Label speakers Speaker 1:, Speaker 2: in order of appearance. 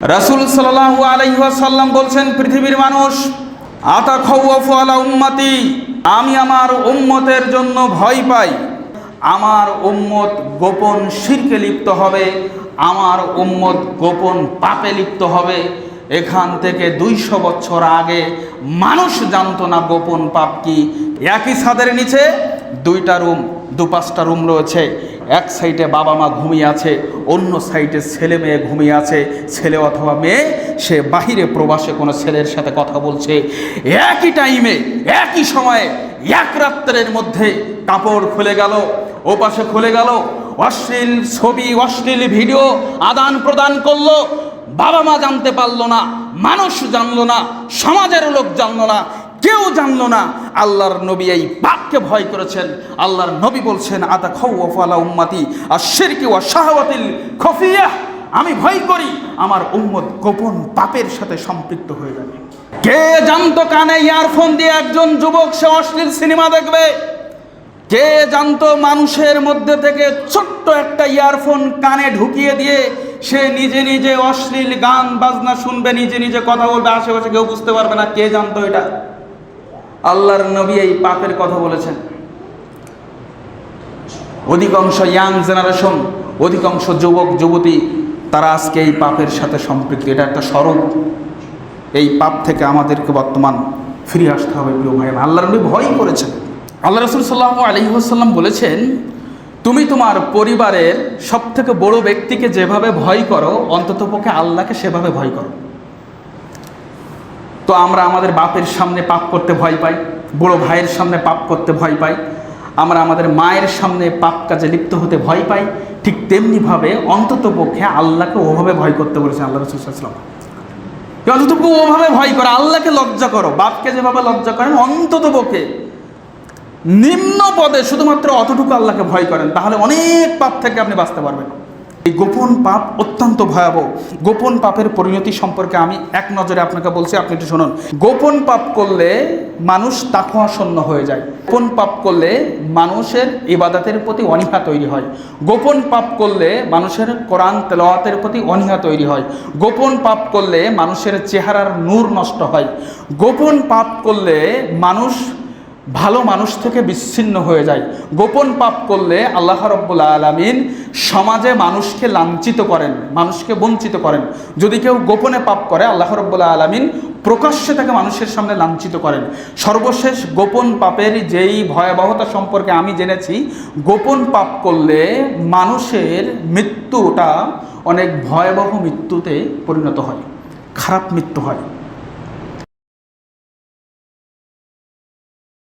Speaker 1: রাসূল সাল্লাল্লাহু আলাইহি ওয়াসাল্লাম বলছেন, পৃথিবীর মানুষ আতাখাওয়াফু আলা উম্মতি, আমি আমার উম্মতের জন্য ভয় পাই। আমার উম্মত গোপন শিরকে লিপ্ত হবে, আমার উম্মত গোপন পাপে লিপ্ত হবে। এখান থেকে 200 বছর আগে মানুষ জানতো না গোপন পাপ কি। একই ছাদের নিচে 2টা রুম, 2-5টা রুম রয়েছে। এক সাইডে বাবা মা ঘুমিয়ে আছে, অন্য সাইডে ছেলে মেয়ে ঘুমিয়ে আছে। ছেলে অথবা মেয়ে সে বাহিরে প্রবাসে কোনো ছেলের সাথে কথা বলছে। একই টাইমে একই সময়ে এক রাত্রের মধ্যে কাপড় খুলে গেল, ও পাশে খুলে গেল, অশ্লীল ছবি অশ্লীল ভিডিও আদান প্রদান করলো। বাবা মা জানতে পারলো না, মানুষ জানলো না, সমাজের লোক জানলো না, কেউ জানলো না। আল্লাহর নবী এই পাপকে ভয় করেছেন। আল্লাহর নবী বলছেন, আতাখাওয়াফু আলা উম্মতি আশ-শিরকি ওয়া শাহাওয়াতিল খফিয়াহ, আমি ভয় করি আমার উম্মত গোপন পাপের সাথে সম্পৃক্ত হয়ে যাবে। কে জানতো কানে ইয়ারফোন দিয়ে একজন যুবক সে অশ্লীল সিনেমা দেখবে? কে জানতো মানুষের মধ্যে থেকে ছোট্ট একটা ইয়ারফোন কানে ঢুকিয়ে দিয়ে সে নিজে নিজে অশ্লীল গান বাজনা শুনবে, নিজে নিজে কথা বলবে, আশেপাশে কেউ বুঝতে পারবে না? কে জানতো এটা? আল্লাহর নবী এই পাপের কথা বলেছেন। অধিকাংশ ইয়াং জেনারেশন, অধিকাংশ যুবক যুবতী তারা আজকে এই পাপের সাথে সম্পৃক্ত। এটা একটা স্বরূপ। এই পাপ থেকে আমাদেরকে বর্তমান ফিরে আসতে হবে প্রিয় ভাই। আল্লাহর নবী ভয় করেছেন। আল্লাহ রাসূল সাল্লাল্লাহু আলাইহি ওয়াসাল্লাম বলেছেন, তুমি তোমার পরিবারের সবথেকে বড় ব্যক্তিকে যেভাবে ভয় করো, অন্ততপক্ষে আল্লাহকে সেভাবে ভয় করো। তো আমরা আমাদের বাপের সামনে পাপ করতে ভয় পাই, বড় ভাইয়ের সামনে পাপ করতে ভয় পাই, আমরা আমাদের মায়ের সামনে পাপ কাজে লিপ্ত হতে ভয় পাই। ঠিক তেমনিভাবে অন্ততপক্ষে আল্লাহকে ওভাবে ভয় করতে বলেছেন আল্লাহ রাসূল সাল্লাল্লাহু আলাইহি ওয়াসাল্লাম। অন্ততপক্ষে ওভাবে ভয় করো, আল্লাহকে লজ্জা করো। বাপকে যেভাবে লজ্জা করেন, অন্ততপক্ষে নিম্ন পদে শুধুমাত্র অতটুকু আল্লাহকে ভয় করেন, তাহলে অনেক পাপ থেকে আপনি বাঁচতে পারবেন। এই গোপন পাপ অত্যন্ত ভয়াবহ। গোপন পাপের পরিণতি সম্পর্কে আমি এক নজরে আপনাকে বলছি, আপনি একটু শুনুন। গোপন পাপ করলে মানুষ তাকওয়াশূন্য হয়ে যায়। গোপন পাপ করলে মানুষের ইবাদতের প্রতি অনীহা তৈরি হয়। গোপন পাপ করলে মানুষের কোরআন তেলাওয়াতের প্রতি অনীহা তৈরি হয়। গোপন পাপ করলে মানুষের চেহারার নূর নষ্ট হয়। গোপন পাপ করলে মানুষ ভালো মানুষ থেকে বিচ্ছিন্ন হয়ে যায়। গোপন পাপ করলে আল্লাহ রাব্বুল আলামিন সমাজে মানুষকে লাঞ্ছিত করেন, মানুষকে বঞ্চিত করেন। যদি কেউ গোপনে পাপ করে, আল্লাহ রাব্বুল আলামিন প্রকাশ্যে তাকে মানুষের সামনে লাঞ্ছিত করেন। সর্বশেষ গোপন পাপের যেই ভয়াবহতা সম্পর্কে আমি জেনেছি, গোপন পাপ করলে মানুষের মৃত্যুটা অনেক ভয়াবহ মৃত্যুতে পরিণত হয়, খারাপ মৃত্যু হয়।